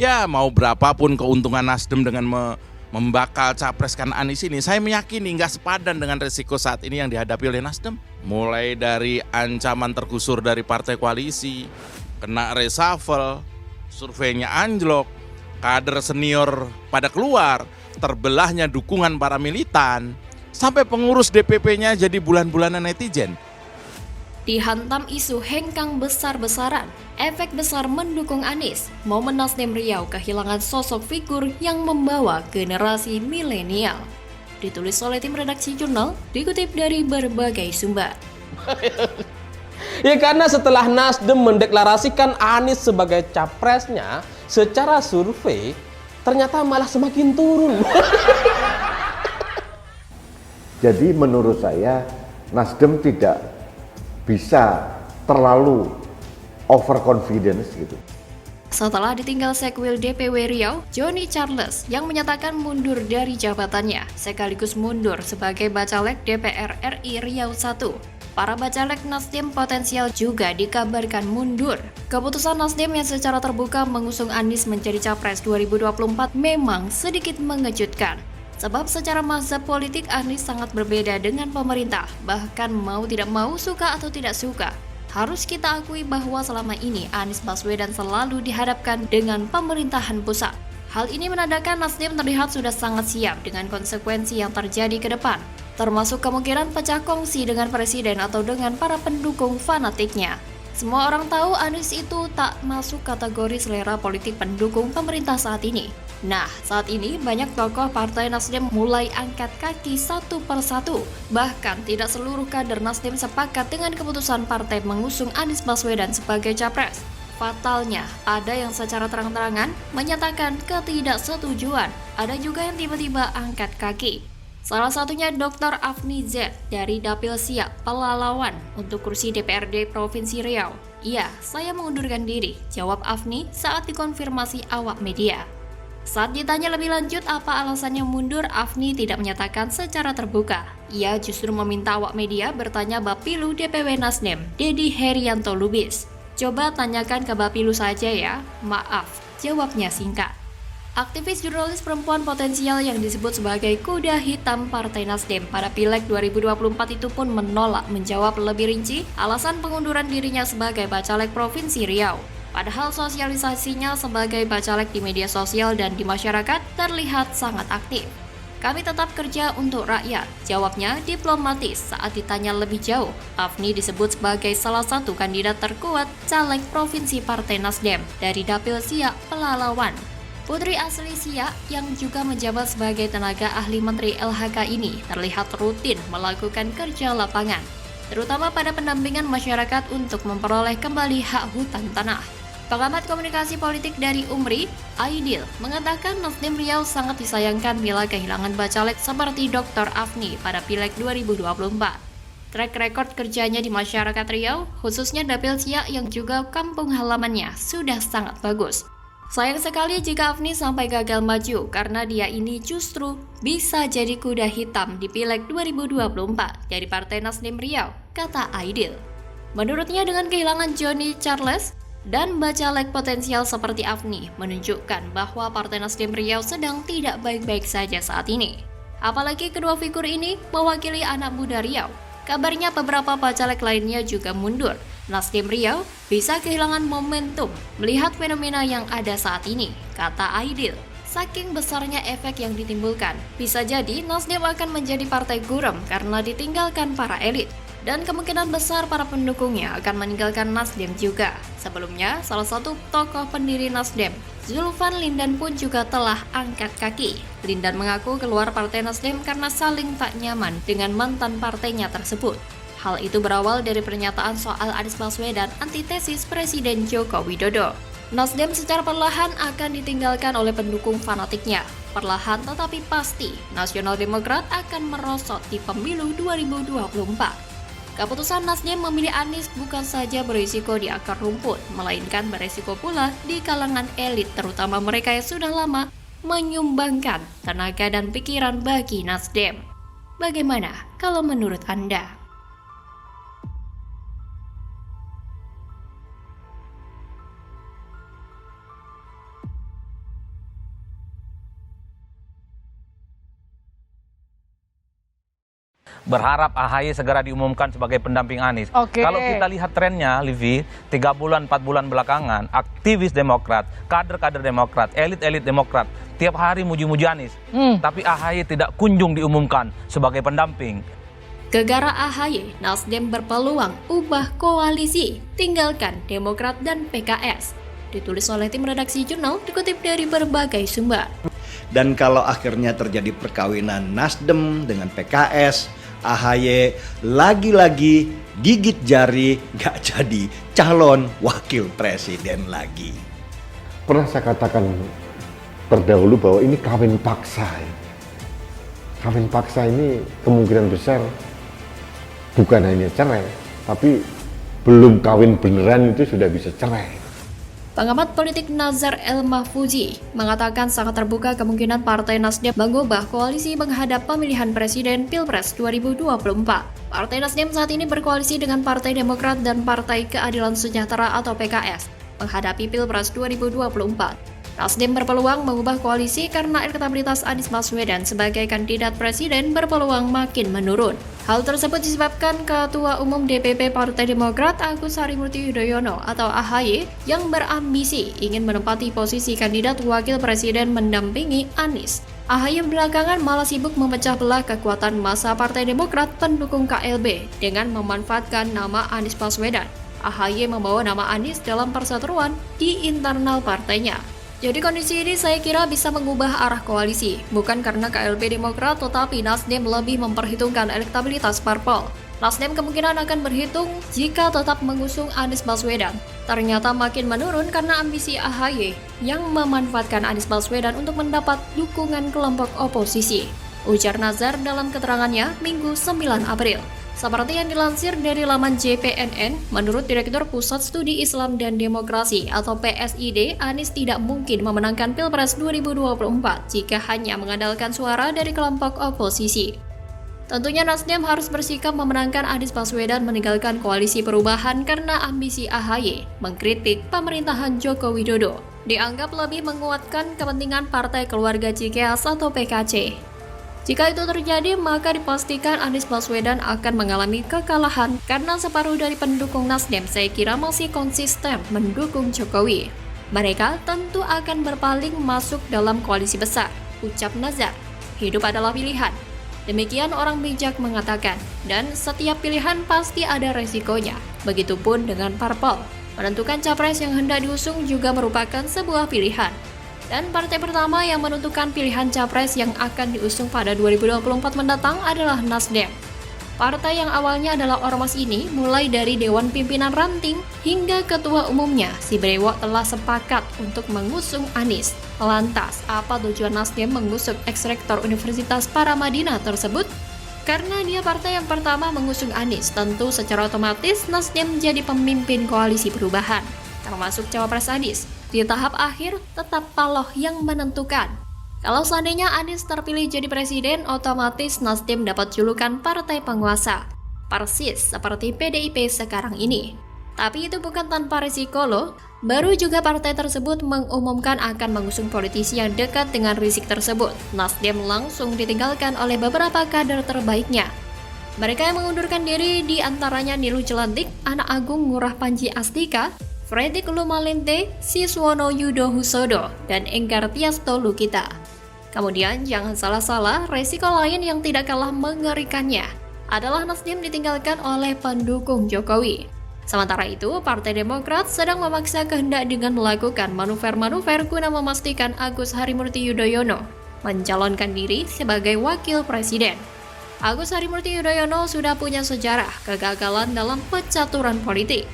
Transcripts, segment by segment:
Ya mau berapapun keuntungan Nasdem dengan membakal capreskan Anies ini, saya meyakini nggak sepadan dengan resiko saat ini yang dihadapi oleh Nasdem. Mulai dari ancaman tergusur dari partai koalisi, kena reshuffle, surveinya anjlok, kader senior pada keluar, terbelahnya dukungan para militan, sampai pengurus DPP-nya jadi bulan-bulanan netizen. Dihantam isu hengkang besar-besaran, efek besar mendukung Anies, momen Nasdem Riau kehilangan sosok figur yang membawa generasi milenial. Ditulis oleh tim redaksi jurnal, dikutip dari berbagai sumber. Ya karena setelah Nasdem mendeklarasikan Anies sebagai capresnya, secara survei ternyata malah semakin turun. Jadi menurut saya Nasdem tidak bisa terlalu overconfidence gitu. Setelah ditinggal Sekwil DPW Riau, Johnny Charles yang menyatakan mundur dari jabatannya, sekaligus mundur sebagai Bacalek DPR RI Riau I. Para bacalek Nasdem potensial juga dikabarkan mundur. Keputusan Nasdem yang secara terbuka mengusung Anies menjadi Capres 2024 memang sedikit mengejutkan. Sebab secara mazhab politik Anies sangat berbeda dengan pemerintah, bahkan mau tidak mau, suka atau tidak suka. Harus kita akui bahwa selama ini Anies Baswedan selalu dihadapkan dengan pemerintahan pusat. Hal ini menandakan Nasdem terlihat sudah sangat siap dengan konsekuensi yang terjadi ke depan, termasuk kemungkinan pecah kongsi dengan presiden atau dengan para pendukung fanatiknya. Semua orang tahu Anies itu tak masuk kategori selera politik pendukung pemerintah saat ini. Nah, saat ini banyak tokoh partai Nasdem mulai angkat kaki satu persatu. Bahkan tidak seluruh kader Nasdem sepakat dengan keputusan partai mengusung Anies Baswedan sebagai capres. Fatalnya, ada yang secara terang-terangan menyatakan ketidaksetujuan. Ada juga yang tiba-tiba angkat kaki. Salah satunya Dr. Afni Z dari Dapil Siak Pelalawan untuk kursi DPRD Provinsi Riau. Iya, saya mengundurkan diri, jawab Afni saat dikonfirmasi awak media. Saat ditanya lebih lanjut apa alasannya mundur, Afni tidak menyatakan secara terbuka. Ia justru meminta awak media bertanya Bapilu DPW Nasdem, Dedi Herianto Lubis. Coba tanyakan ke Bapilu saja ya, maaf, jawabnya singkat. Aktivis jurnalis perempuan potensial yang disebut sebagai kuda hitam Partai Nasdem pada Pileg 2024 itu pun menolak menjawab lebih rinci alasan pengunduran dirinya sebagai Bacalek Provinsi Riau. Padahal sosialisasinya sebagai bacalek di media sosial dan di masyarakat terlihat sangat aktif. Kami tetap kerja untuk rakyat, jawabnya diplomatis saat ditanya lebih jauh. Afni disebut sebagai salah satu kandidat terkuat caleg Provinsi Partai Nasdem dari Dapil Siak Pelalawan. Putri asli Siak yang juga menjabat sebagai tenaga ahli Menteri LHK ini terlihat rutin melakukan kerja lapangan, terutama pada pendampingan masyarakat untuk memperoleh kembali hak hutan tanah. Pengamat komunikasi politik dari UMRI, Aidil, mengatakan Nasdem Riau sangat disayangkan bila kehilangan bacalek seperti Dr. Afni pada Pileg 2024. Track record kerjanya di masyarakat Riau, khususnya Dapil Siak yang juga kampung halamannya, sudah sangat bagus. Sayang sekali jika Afni sampai gagal maju karena dia ini justru bisa jadi kuda hitam di Pileg 2024 dari Partai Nasdem Riau, kata Aidil. Menurutnya dengan kehilangan Johnny Charles dan bacalek potensial seperti Afni menunjukkan bahwa Partai Nasdem Riau sedang tidak baik-baik saja saat ini. Apalagi kedua figur ini mewakili anak muda Riau. Kabarnya beberapa bacalek lainnya juga mundur. Nasdem Riau bisa kehilangan momentum melihat fenomena yang ada saat ini, kata Aidil. Saking besarnya efek yang ditimbulkan, bisa jadi Nasdem akan menjadi partai gurem karena ditinggalkan para elit. Dan kemungkinan besar para pendukungnya akan meninggalkan Nasdem juga. Sebelumnya, salah satu tokoh pendiri Nasdem, Zulfan Lindan pun juga telah angkat kaki. Lindan mengaku keluar Partai Nasdem karena saling tak nyaman dengan mantan partainya tersebut. Hal itu berawal dari pernyataan soal Anies Baswedan antitesis Presiden Joko Widodo. Nasdem secara perlahan akan ditinggalkan oleh pendukung fanatiknya. Perlahan tetapi pasti, Nasional Demokrat akan merosot di pemilu 2024. Keputusan Nasdem memilih Anies bukan saja berisiko di akar rumput, melainkan berisiko pula di kalangan elit, terutama mereka yang sudah lama menyumbangkan tenaga dan pikiran bagi Nasdem. Bagaimana kalau menurut Anda? berharap AHY segera diumumkan sebagai pendamping Anies. Oke. Kalau kita lihat trennya, Livi, 3 bulan, 4 bulan belakangan, aktivis Demokrat, kader-kader Demokrat, elit-elit Demokrat, tiap hari muji-muji Anies. Tapi AHY tidak kunjung diumumkan sebagai pendamping. Gegara AHY, Nasdem berpeluang ubah koalisi, tinggalkan Demokrat dan PKS. Ditulis oleh tim redaksi jurnal, dikutip dari berbagai sumber. Dan kalau akhirnya terjadi perkawinan Nasdem dengan PKS, AHY lagi-lagi gigit jari gak jadi calon wakil presiden lagi. Pernah saya katakan terdahulu bahwa ini kawin paksa. Kawin paksa ini kemungkinan besar bukan hanya cerai, tapi belum kawin beneran itu sudah bisa cerai. Pengamat politik Nazar El Mahfouzi mengatakan sangat terbuka kemungkinan Partai Nasdem mengubah koalisi menghadap pemilihan presiden Pilpres 2024. Partai Nasdem saat ini berkoalisi dengan Partai Demokrat dan Partai Keadilan Sejahtera atau PKS menghadapi Pilpres 2024. Nasdem berpeluang mengubah koalisi karena elektabilitas Anies Baswedan sebagai kandidat presiden berpeluang makin menurun. Hal tersebut disebabkan Ketua Umum DPP Partai Demokrat Agus Harimurti Yudhoyono atau AHY yang berambisi ingin menempati posisi kandidat wakil presiden mendampingi Anies. AHY belakangan malah sibuk memecah belah kekuatan massa Partai Demokrat pendukung KLB dengan memanfaatkan nama Anies Baswedan. AHY membawa nama Anies dalam perseteruan di internal partainya. Jadi kondisi ini saya kira bisa mengubah arah koalisi, bukan karena KLB Demokrat tetapi Nasdem lebih memperhitungkan elektabilitas parpol. Nasdem kemungkinan akan berhitung jika tetap mengusung Anies Baswedan. Ternyata makin menurun karena ambisi AHY yang memanfaatkan Anies Baswedan untuk mendapat dukungan kelompok oposisi. Ujar Nazar dalam keterangannya Minggu 9 April. Seperti yang dilansir dari laman JPNN, menurut Direktur Pusat Studi Islam dan Demokrasi atau PSID, Anies tidak mungkin memenangkan Pilpres 2024 jika hanya mengandalkan suara dari kelompok oposisi. Tentunya Nasdem harus bersikap memenangkan Anies Baswedan meninggalkan koalisi perubahan karena ambisi AHY mengkritik pemerintahan Joko Widodo. Dianggap lebih menguatkan kepentingan Partai Keluarga Cikeas atau PKC. Jika itu terjadi, maka dipastikan Anies Baswedan akan mengalami kekalahan karena separuh dari pendukung Nasdem saya kira masih konsisten mendukung Jokowi. Mereka tentu akan berpaling masuk dalam koalisi besar, ucap Nazar. Hidup adalah pilihan. Demikian orang bijak mengatakan, dan setiap pilihan pasti ada resikonya. Begitupun dengan parpol. Menentukan capres yang hendak diusung juga merupakan sebuah pilihan. Dan partai pertama yang menentukan pilihan capres yang akan diusung pada 2024 mendatang adalah Nasdem. Partai yang awalnya adalah ormas ini mulai dari Dewan Pimpinan Ranting hingga ketua umumnya, si Brewok telah sepakat untuk mengusung Anies. Lantas, apa tujuan Nasdem mengusung ex-rektor Universitas Paramadina tersebut? Karena dia partai yang pertama mengusung Anies, tentu secara otomatis Nasdem menjadi pemimpin koalisi perubahan, termasuk cawapres Anies. Di tahap akhir, tetap Paloh yang menentukan. Kalau seandainya Anies terpilih jadi presiden, otomatis Nasdem dapat julukan partai penguasa. Persis seperti PDIP sekarang ini. Tapi itu bukan tanpa risiko loh. Baru juga partai tersebut mengumumkan akan mengusung politisi yang dekat dengan risik tersebut. Nasdem langsung ditinggalkan oleh beberapa kader terbaiknya. Mereka yang mengundurkan diri diantaranya Nilu Jelantik, Anak Agung Ngurah Panji Astika, Fredrik Lumalente, Siswono Yudo Husodo, dan Enggar Tiasto Lukita. Kemudian jangan salah-salah, resiko lain yang tidak kalah mengerikannya adalah Nasdem ditinggalkan oleh pendukung Jokowi. Sementara itu, Partai Demokrat sedang memaksa kehendak dengan melakukan manuver-manuver guna memastikan Agus Harimurti Yudhoyono mencalonkan diri sebagai wakil presiden. Agus Harimurti Yudhoyono sudah punya sejarah kegagalan dalam pencaturan politik.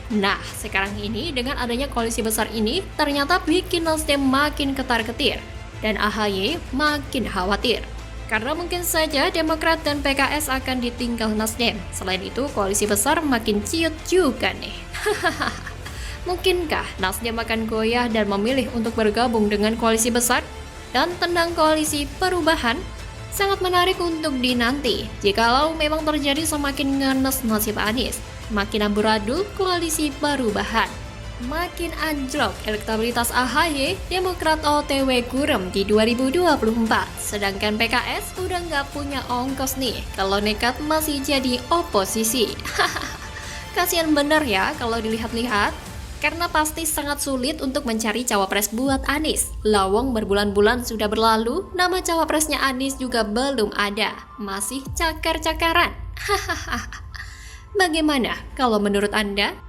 Nah, sekarang ini dengan adanya koalisi besar ini ternyata bikin Nasdem makin ketar-ketir dan AHY makin khawatir. Karena mungkin saja Demokrat dan PKS akan ditinggal Nasdem. Selain itu, koalisi besar makin ciut juga nih. Mungkinkah Nasdem akan goyah dan memilih untuk bergabung dengan koalisi besar dan tendang koalisi perubahan? Sangat menarik untuk dinanti. Jikalau memang terjadi semakin ngenes nasib Anies, makin amburadul koalisi perubahan. makin anjlok elektabilitas AHY, Demokrat OTW gurem di 2024. Sedangkan PKS udah nggak punya ongkos nih kalau nekat masih jadi oposisi. Kasian bener ya kalau dilihat-lihat. Karena pasti sangat sulit untuk mencari cawapres buat Anies. Lawang berbulan-bulan sudah berlalu, nama cawapresnya Anies juga belum ada. Masih cakar-cakaran. Bagaimana kalau menurut Anda?